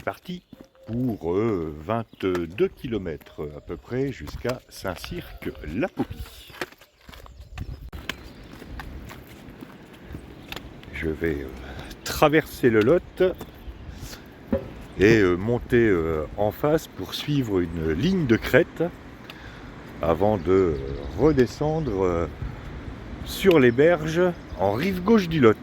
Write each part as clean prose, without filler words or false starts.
parti pour 22 km à peu près jusqu'à Saint-Cirq-la-Popie. Je vais traverser le Lot et monter en face pour suivre une ligne de crête avant de redescendre sur les berges en rive gauche du Lot.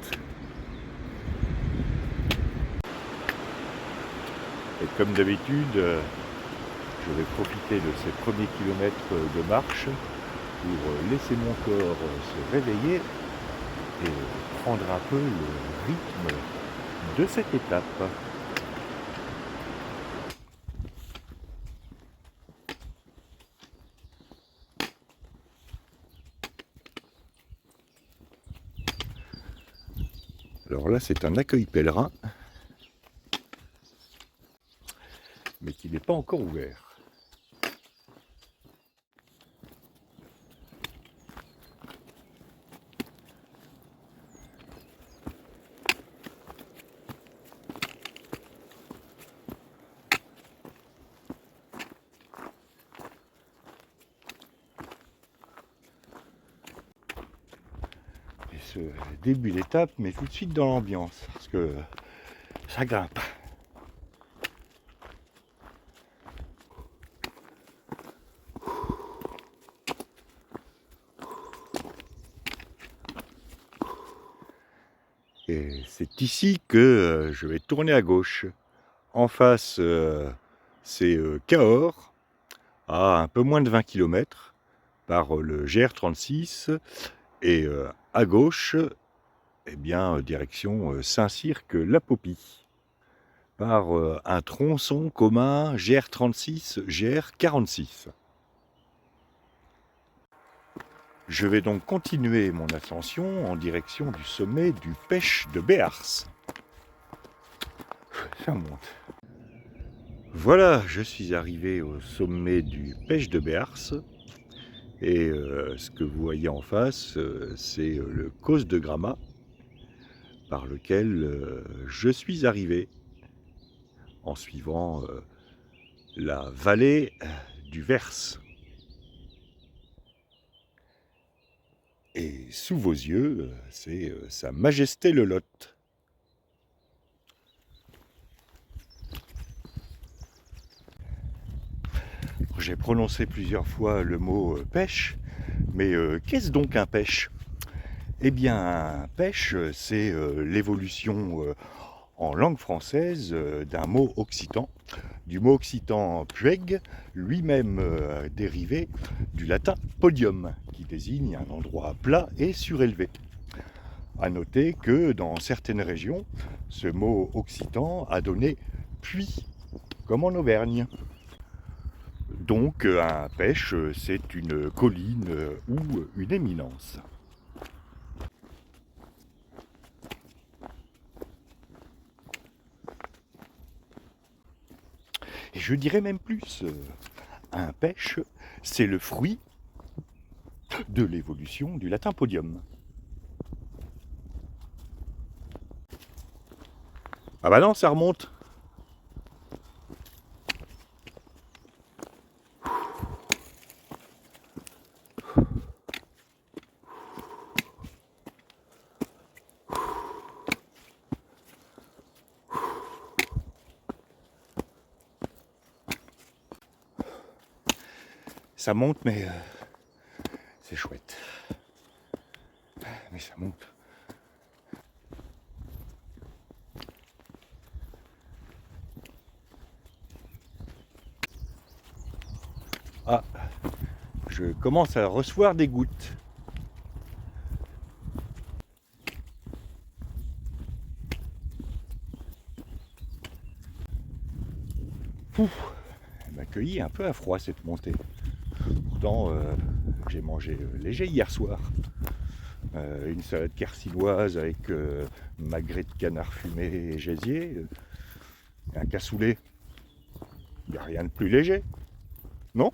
Et comme d'habitude, je vais profiter de ces premiers kilomètres de marche pour laisser mon corps se réveiller et prendre un peu le rythme de cette étape. Alors là, c'est un accueil pèlerin, mais qui n'est pas encore ouvert. Et ce début d'étape met tout de suite dans l'ambiance, parce que ça grimpe. Et c'est ici que je vais tourner à gauche. En face, c'est Cahors, à un peu moins de 20 km, par le GR36. Et à gauche, eh bien, direction Saint-Cirq-la-Popie, par un tronçon commun GR36, GR46. Je vais donc continuer mon ascension en direction du sommet du Pech de Béars. Ça monte. Voilà, je suis arrivé au sommet du Pech de Béars. Et ce que vous voyez en face, c'est le Causse de Gramat, par lequel je suis arrivé en suivant la vallée du Vers. Et sous vos yeux, c'est Sa Majesté le Lot. J'ai prononcé plusieurs fois le mot pêche, mais qu'est-ce donc un pêche? Eh bien, un pêche, c'est l'évolution en langue française d'un mot occitan, du mot occitan pueg, lui-même dérivé du latin podium, qui désigne un endroit plat et surélevé. À noter que dans certaines régions, ce mot occitan a donné puits, comme en Auvergne. Donc un pêche, c'est une colline ou une éminence. Et je dirais même plus, un pêche, c'est le fruit de l'évolution du latin podium. Ah bah non, ça remonte. Ça monte, mais c'est chouette. Mais ça monte. Ah, je commence à recevoir des gouttes. Pouf, elle m'a accueilli un peu à froid cette montée. Pourtant, j'ai mangé léger hier soir. Une salade carcinoise avec magret de canard fumé et gésier, un cassoulet. Il n'y a rien de plus léger, non?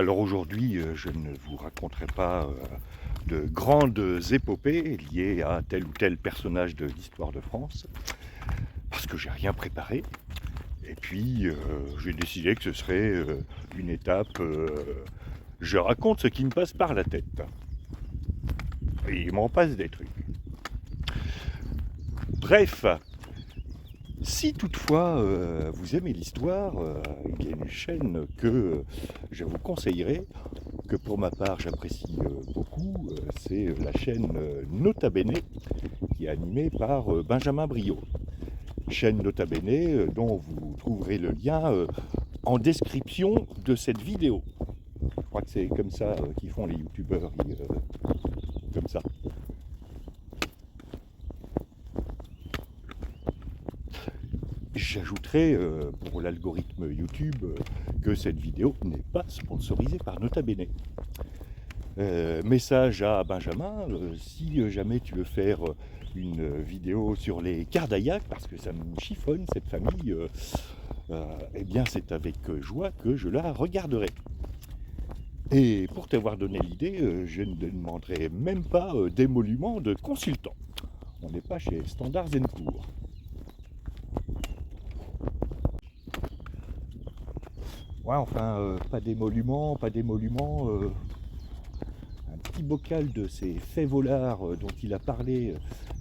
Alors aujourd'hui, je ne vous raconterai pas de grandes épopées liées à tel ou tel personnage de l'histoire de France, parce que j'ai rien préparé. Et puis, j'ai décidé que ce serait une étape, je raconte ce qui me passe par la tête. Et il m'en passe des trucs. Bref, si toutefois vous aimez l'histoire, il y a une chaîne que je vous conseillerais, que pour ma part j'apprécie beaucoup, c'est la chaîne Nota Bene, qui est animée par Benjamin Briot. Chaîne Nota Bene dont vous trouverez le lien en description de cette vidéo. Je crois que c'est comme ça qu'ils font les youtubeurs, comme ça. J'ajouterai pour l'algorithme YouTube que cette vidéo n'est pas sponsorisée par Nota Bene. Message à Benjamin, si jamais tu veux faire une vidéo sur les Cardaillacs, parce que ça me chiffonne cette famille, eh bien c'est avec joie que je la regarderai. Et pour t'avoir donné l'idée, je ne demanderai même pas d'émolument de consultant. On n'est pas chez Standard & Poor's. Ouais, enfin, pas d'émolument, un petit bocal de ces faits volards dont il a parlé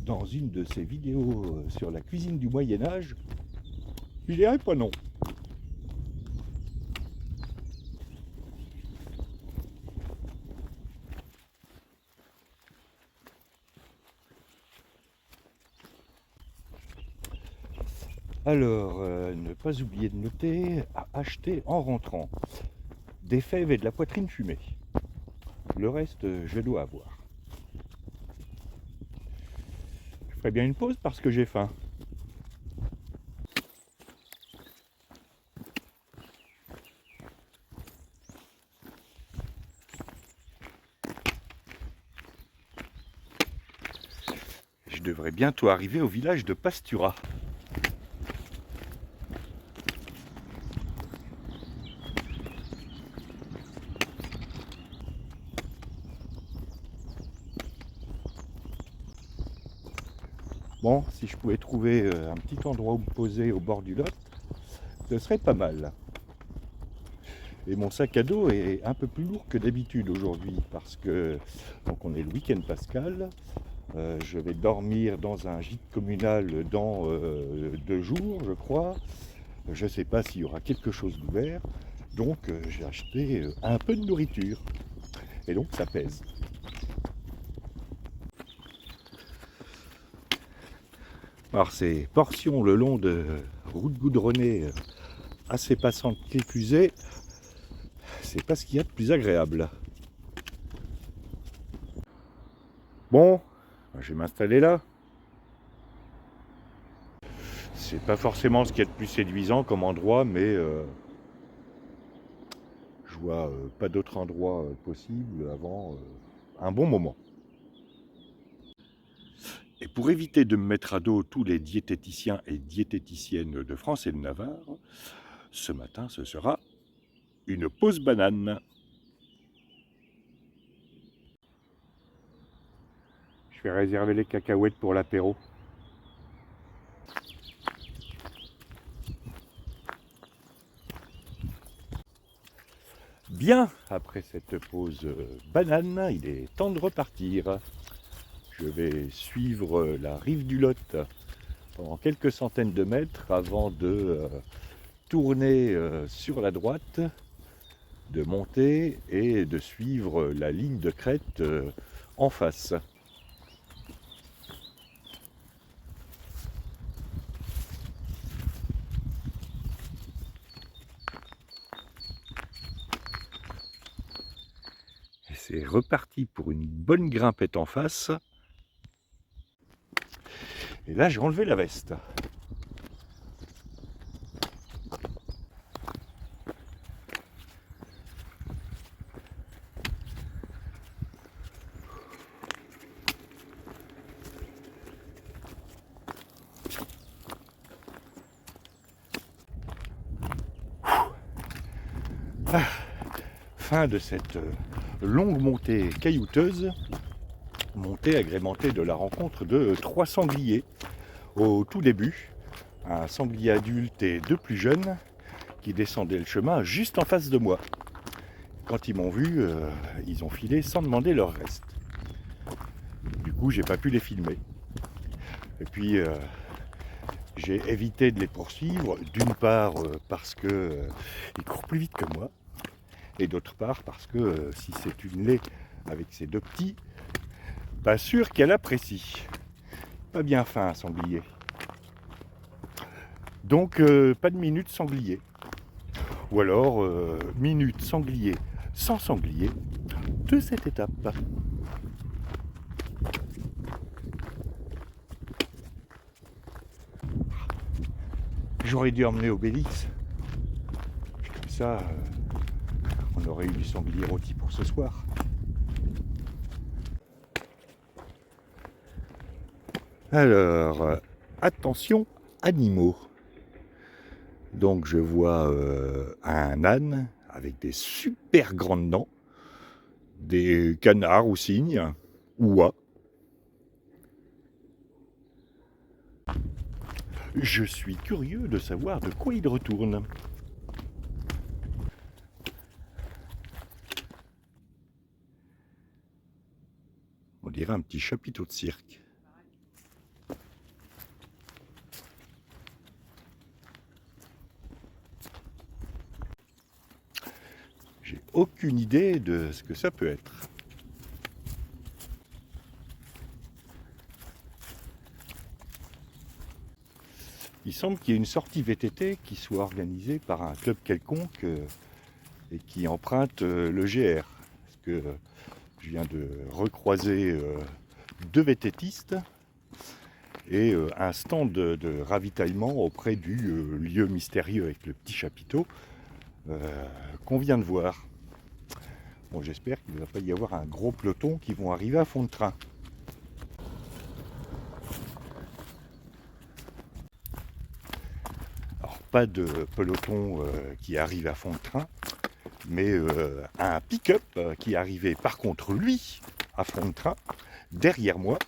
dans une de ses vidéos sur la cuisine du Moyen-Âge, je dirais pas non. Alors, ne pas oublier de noter, à acheter en rentrant des fèves et de la poitrine fumée. Le reste, je dois avoir. Je ferai bien une pause parce que j'ai faim. Je devrais bientôt arriver au village de Pastura. Bon, si je pouvais trouver un petit endroit où me poser au bord du Lot, ce serait pas mal. Et mon sac à dos est un peu plus lourd que d'habitude aujourd'hui parce que donc on est le week-end pascal. Je vais dormir dans un gîte communal dans 2 jours, je crois. Je ne sais pas s'il y aura quelque chose d'ouvert. Donc j'ai acheté un peu de nourriture. Et donc ça pèse. Alors ces portions le long de routes goudronnées assez passantes qui plus est, c'est pas ce qu'il y a de plus agréable. Bon, je vais m'installer là. C'est pas forcément ce qu'il y a de plus séduisant comme endroit, mais je vois pas d'autre endroit possible avant un bon moment. Et pour éviter de me mettre à dos tous les diététiciens et diététiciennes de France et de Navarre, ce matin ce sera une pause banane. Je vais réserver les cacahuètes pour l'apéro. Bien, après cette pause banane, il est temps de repartir. Je vais suivre la rive du Lot pendant quelques centaines de mètres avant de tourner sur la droite, de monter et de suivre la ligne de crête en face. Et c'est reparti pour une bonne grimpette en face. Et là, j'ai enlevé la veste. fin de cette longue montée caillouteuse, montée agrémentée de la rencontre de 3 sangliers au tout début, un sanglier adulte et 2 plus jeunes qui descendaient le chemin juste en face de moi. Quand ils m'ont vu, ils ont filé sans demander leur reste. Du coup, j'ai pas pu les filmer. Et puis, j'ai évité de les poursuivre, d'une part parce que ils courent plus vite que moi, et d'autre part parce que si c'est une laie avec ses 2 petits, pas sûr qu'elle apprécie. Pas bien fin un sanglier. Donc pas de minute sanglier. Ou alors minute sanglier sans sanglier de cette étape. J'aurais dû emmener Obélix. Comme ça, on aurait eu du sanglier rôti pour ce soir. Alors, attention, animaux. Donc je vois un âne avec des super grandes dents, des canards ou cygnes, ou oies. Je suis curieux de savoir de quoi il retourne. On dirait un petit chapiteau de cirque. J'ai aucune idée de ce que ça peut être. Il semble qu'il y ait une sortie VTT qui soit organisée par un club quelconque et qui emprunte le GR. Parce que je viens de recroiser 2 VTTistes et un stand de ravitaillement auprès du lieu mystérieux avec le petit chapiteau qu'on vient de voir. Bon, j'espère qu'il ne va pas y avoir un gros peloton qui vont arriver à fond de train. Alors, pas de peloton qui arrive à fond de train, mais un pick-up qui arrivait par contre, lui, à fond de train, derrière moi,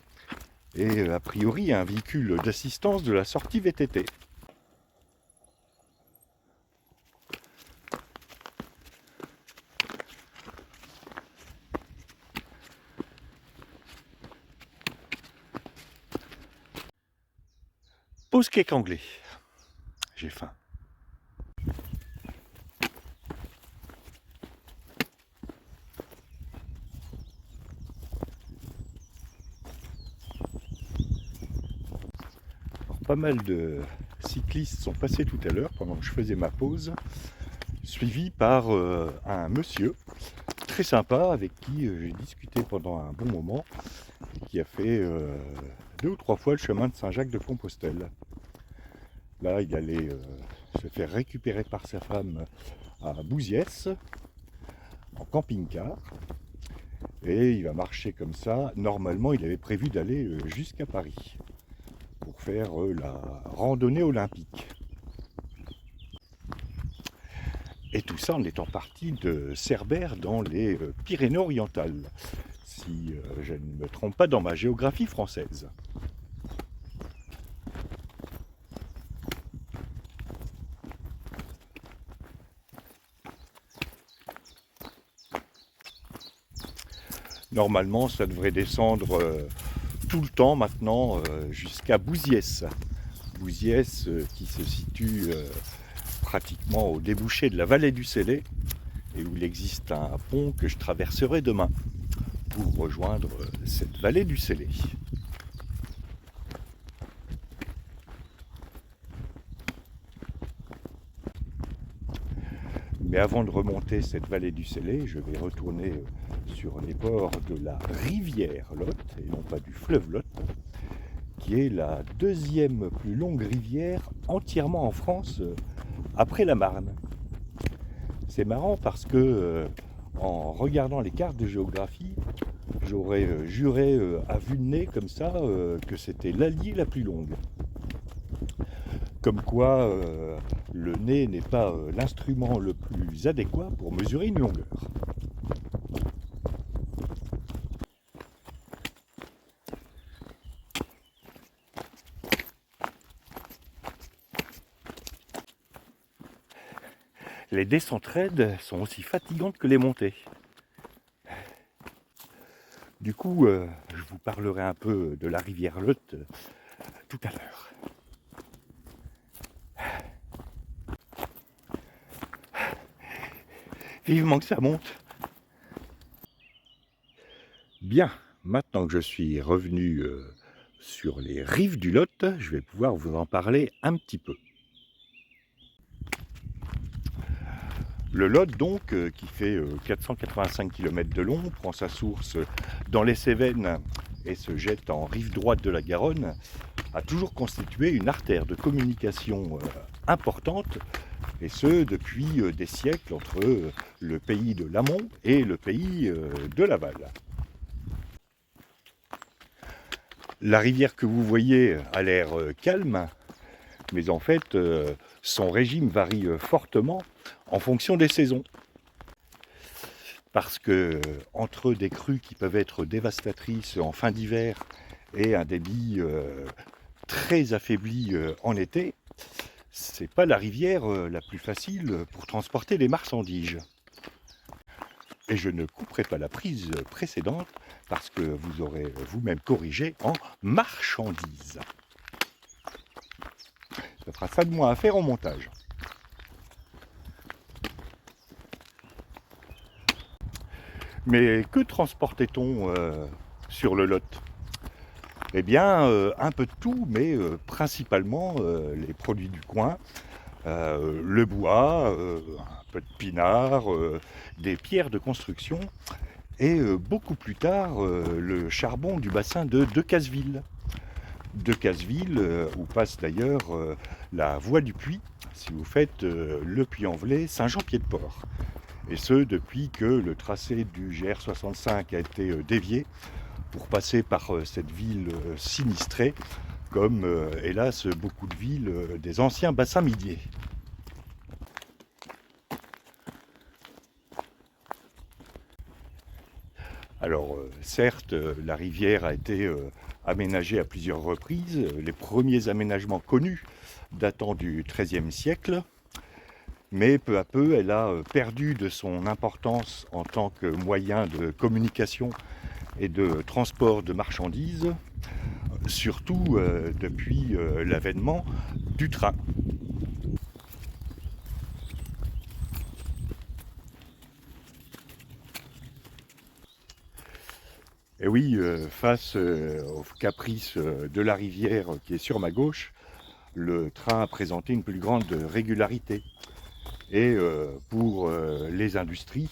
et a priori un véhicule d'assistance de la sortie VTT. Pause cake anglais. J'ai faim. Alors, pas mal de cyclistes sont passés tout à l'heure pendant que je faisais ma pause, suivi par un monsieur très sympa avec qui j'ai discuté pendant un bon moment, qui a fait 2 ou 3 fois le chemin de Saint-Jacques-de-Compostelle. Là, il allait se faire récupérer par sa femme à Bouziès, en camping-car. Et il va marcher comme ça. Normalement, il avait prévu d'aller jusqu'à Paris pour faire la randonnée olympique. Et tout ça en étant parti de Cerbère dans les Pyrénées-Orientales, si je ne me trompe pas dans ma géographie française. Normalement, ça devrait descendre tout le temps maintenant jusqu'à Bouziès. Bouziès qui se situe pratiquement au débouché de la vallée du Célé et où il existe un pont que je traverserai demain pour rejoindre cette vallée du Célé. Mais avant de remonter cette vallée du Célé, je vais retourner sur les bords de la rivière Lot, et non pas du fleuve Lot, qui est la 2e plus longue rivière entièrement en France après la Marne. C'est marrant parce que en regardant les cartes de géographie, j'aurais juré à vue de nez comme ça que c'était l'Allier la plus longue. Comme quoi le nez n'est pas l'instrument le plus adéquat pour mesurer une longueur. les descentes raides sont aussi fatigantes que les montées. Du coup, je vous parlerai un peu de la rivière Lot tout à l'heure. Vivement que ça monte. Bien, maintenant que je suis revenu sur les rives du Lot, je vais pouvoir vous en parler un petit peu. Le Lot, donc, qui fait 485 km de long, prend sa source dans les Cévennes et se jette en rive droite de la Garonne, a toujours constitué une artère de communication importante, et ce depuis des siècles entre le pays de l'Amont et le pays de l'Aval. La rivière que vous voyez a l'air calme, mais en fait, son régime varie fortement en fonction des saisons. Parce que entre des crues qui peuvent être dévastatrices en fin d'hiver et un débit très affaibli en été, c'est pas la rivière la plus facile pour transporter les marchandises. Et je ne couperai pas la prise précédente parce que vous aurez vous-même corrigé en marchandises. Ça fera ça de moins à faire en montage. Mais que transportait-on sur le Lot? Eh bien, un peu de tout, mais principalement les produits du coin, le bois, un peu de pinard, des pierres de construction, et beaucoup plus tard, le charbon du bassin de Decazeville. Decazeville, où passe d'ailleurs la voie du Puy, si vous faites le Puy-en-Velay, Saint-Jean-Pied-de-Port. Et ce, depuis que le tracé du GR65 a été dévié pour passer par cette ville sinistrée, comme hélas beaucoup de villes des anciens bassins miniers. Alors certes, la rivière a été aménagée à plusieurs reprises, les premiers aménagements connus datant du XIIIe siècle, mais peu à peu elle a perdu de son importance en tant que moyen de communication et de transport de marchandises, surtout depuis l'avènement du train. Et oui, face aux caprices de la rivière qui est sur ma gauche, le train a présenté une plus grande régularité. Et pour les industries,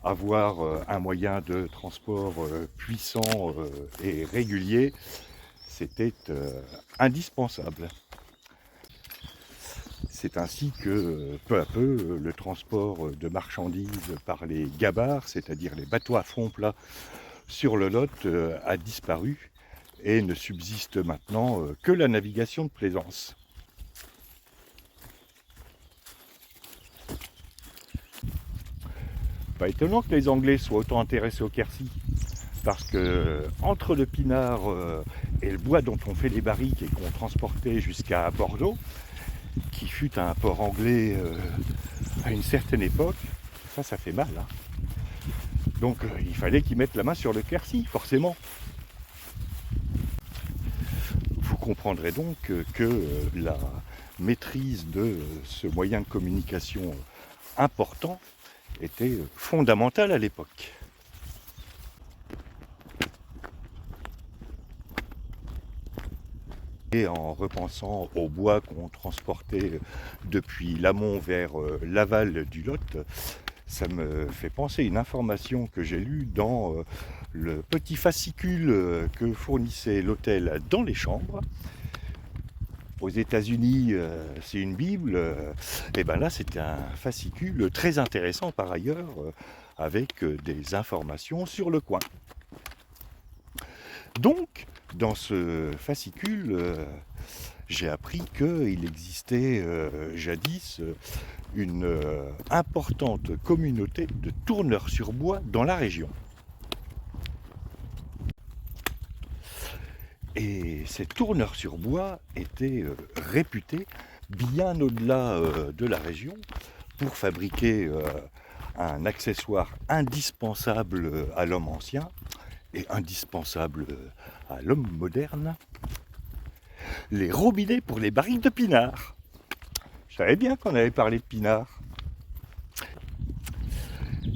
avoir un moyen de transport puissant et régulier, c'était indispensable. C'est ainsi que peu à peu le transport de marchandises par les gabarres, c'est-à-dire les bateaux à fond plat sur le Lot, a disparu et ne subsiste maintenant que la navigation de plaisance. Pas étonnant que les Anglais soient autant intéressés au Quercy, parce que entre le pinard et le bois dont on fait les barriques et qu'on transportait jusqu'à Bordeaux, qui fut un port anglais à une certaine époque, ça fait mal. Hein. Donc il fallait qu'ils mettent la main sur le Quercy, forcément. Vous comprendrez donc que la maîtrise de ce moyen de communication important était fondamentale à l'époque. Et en repensant au bois qu'on transportait depuis l'amont vers l'aval du Lot, ça me fait penser à une information que j'ai lue dans le petit fascicule que fournissait l'hôtel dans les chambres. Aux États-Unis, c'est une Bible, et bien là, c'est un fascicule très intéressant par ailleurs, avec des informations sur le coin. Donc, dans ce fascicule, j'ai appris qu'il existait jadis une importante communauté de tourneurs sur bois dans la région. Et ces tourneurs sur bois étaient réputés, bien au-delà de la région, pour fabriquer un accessoire indispensable à l'homme ancien et indispensable à l'homme moderne, les robinets pour les barriques de pinard. Je savais bien qu'on avait parlé de pinard.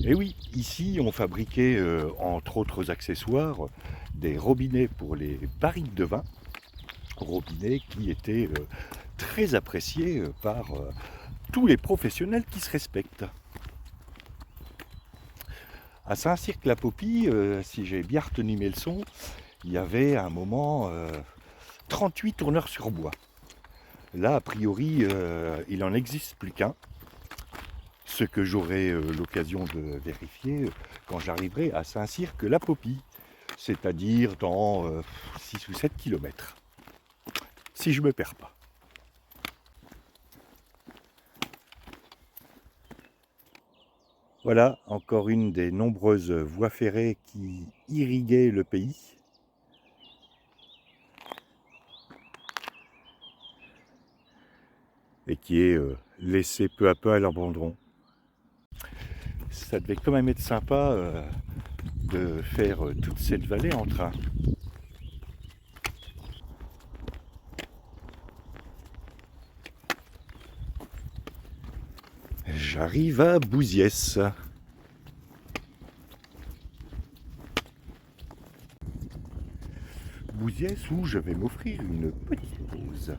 Et oui, ici on fabriquait entre autres accessoires des robinets pour les barriques de vin, robinets qui étaient très appréciés par tous les professionnels qui se respectent. À Saint-Cirque-la-Popie, si j'ai bien retenu mes leçons, il y avait à un moment 38 tourneurs sur bois. Là, a priori, il n'en existe plus qu'un. Ce que j'aurai l'occasion de vérifier quand j'arriverai à Saint-Cirque-la-Popie, c'est-à-dire dans 6 ou 7 kilomètres, si je ne me perds pas. Voilà encore une des nombreuses voies ferrées qui irriguaient le pays. Et qui est laissée peu à peu à l'abandon. Ça devait quand même être sympa de faire toute cette vallée en train. J'arrive à Bouziès. Bouziès où je vais m'offrir une petite pause.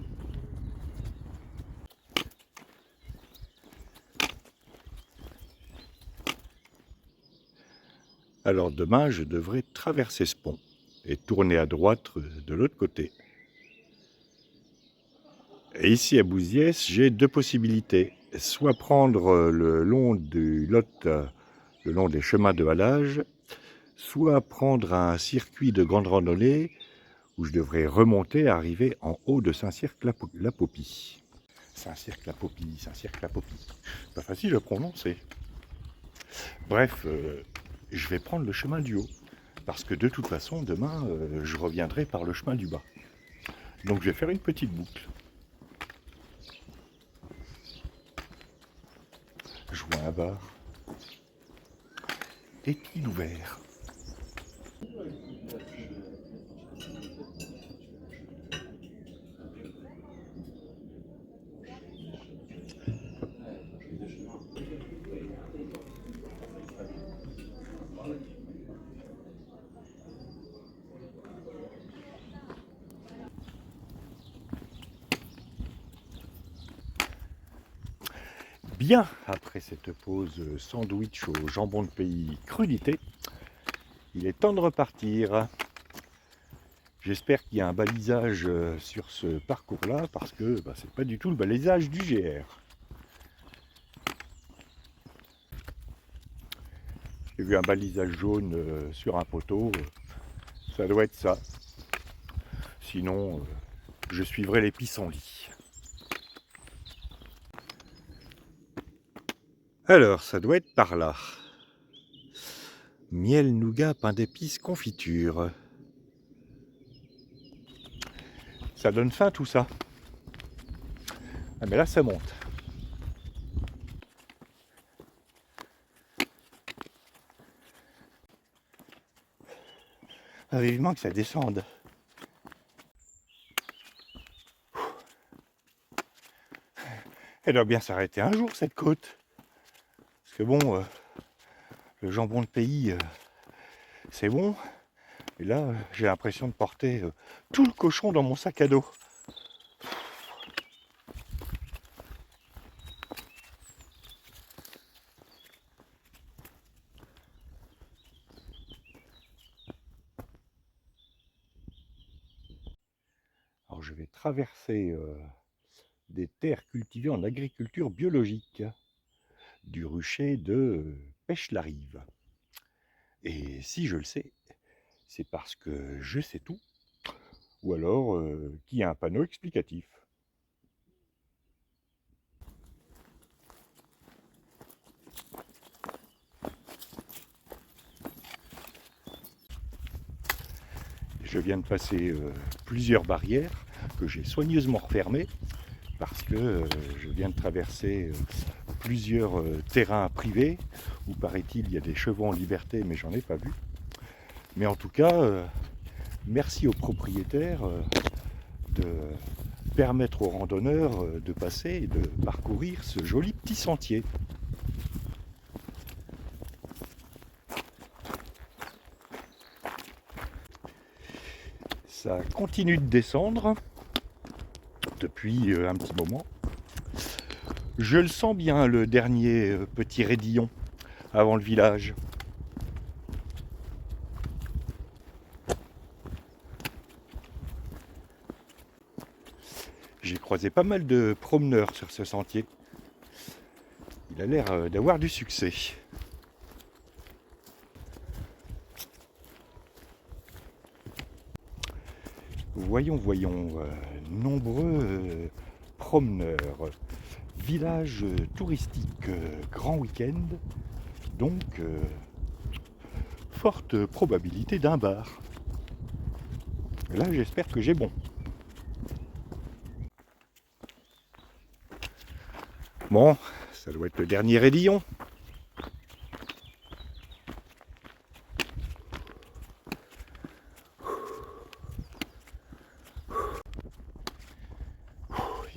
Alors demain, je devrais traverser ce pont et tourner à droite de l'autre côté. Et ici à Bouziès, j'ai deux possibilités. Soit prendre le long du Lot, le long des chemins de halage, soit prendre un circuit de grande randonnée où je devrais remonter et arriver en haut de Saint-Cirque-la-Popie. Saint-Cirque-la-Popie, Saint-Cirque-la-Popie. Pas facile à prononcer. Bref, je vais prendre le chemin du haut. Parce que de toute façon, demain, je reviendrai par le chemin du bas. Donc je vais faire une petite boucle. Joint à bar. Est-il ouvert? Bien, après cette pause sandwich au jambon de pays crudité, il est temps de repartir. J'espère qu'il y a un balisage sur ce parcours-là, parce que c'est pas du tout le balisage du GR. J'ai vu un balisage jaune sur un poteau, ça doit être ça. Sinon, je suivrai les pissenlits. Alors, ça doit être par là. Miel, nougat, pain d'épices, confiture. Ça donne faim tout ça. Ah mais là ça monte. Ah, vivement que ça descende. Elle doit bien s'arrêter un jour cette côte. Parce que bon, le jambon de pays, c'est bon. Et là, j'ai l'impression de porter tout le cochon dans mon sac à dos. Alors je vais traverser des terres cultivées en agriculture biologique, du rucher de Pêche-la-Rive. Et si je le sais, c'est parce que je sais tout, ou alors qu'il y a un panneau explicatif. Je viens de passer plusieurs barrières que j'ai soigneusement refermées parce que je viens de traverser plusieurs terrains privés où paraît-il il y a des chevaux en liberté, mais j'en ai pas vu. Mais en tout cas, merci aux propriétaires de permettre aux randonneurs de passer et de parcourir ce joli petit sentier. Ça continue de descendre depuis un petit moment. Je le sens bien, le dernier petit raidillon avant le village. J'ai croisé pas mal de promeneurs sur ce sentier. Il a l'air d'avoir du succès. Voyons, nombreux promeneurs. Village touristique, grand week-end, donc forte probabilité d'un bar. Et là, j'espère que j'ai bon. Bon, ça doit être le dernier raidillon.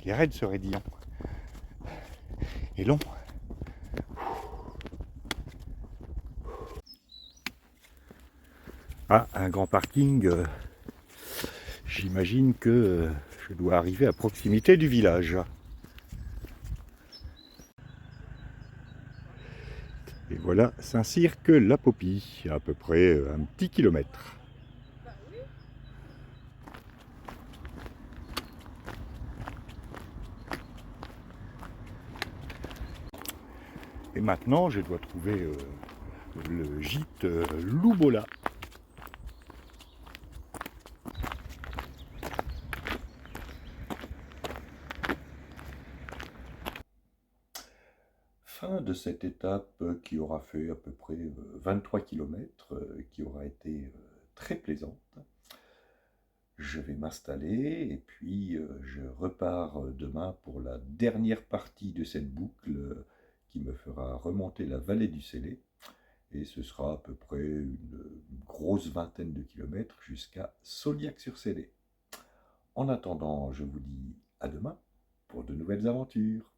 Il est raide ce raidillon. Et long. Ah, un grand parking. J'imagine que je dois arriver à proximité du village. Et voilà Saint-Cirque-la-Popie, à peu près un petit kilomètre. Et maintenant, je dois trouver le gîte Loubola. Fin de cette étape qui aura fait à peu près 23 km, qui aura été très plaisante. Je vais m'installer et puis je repars demain pour la dernière partie de cette boucle qui me fera remonter la vallée du Célé. Et ce sera à peu près une grosse vingtaine de kilomètres jusqu'à Sauliac-sur-Célé. En attendant, je vous dis à demain pour de nouvelles aventures.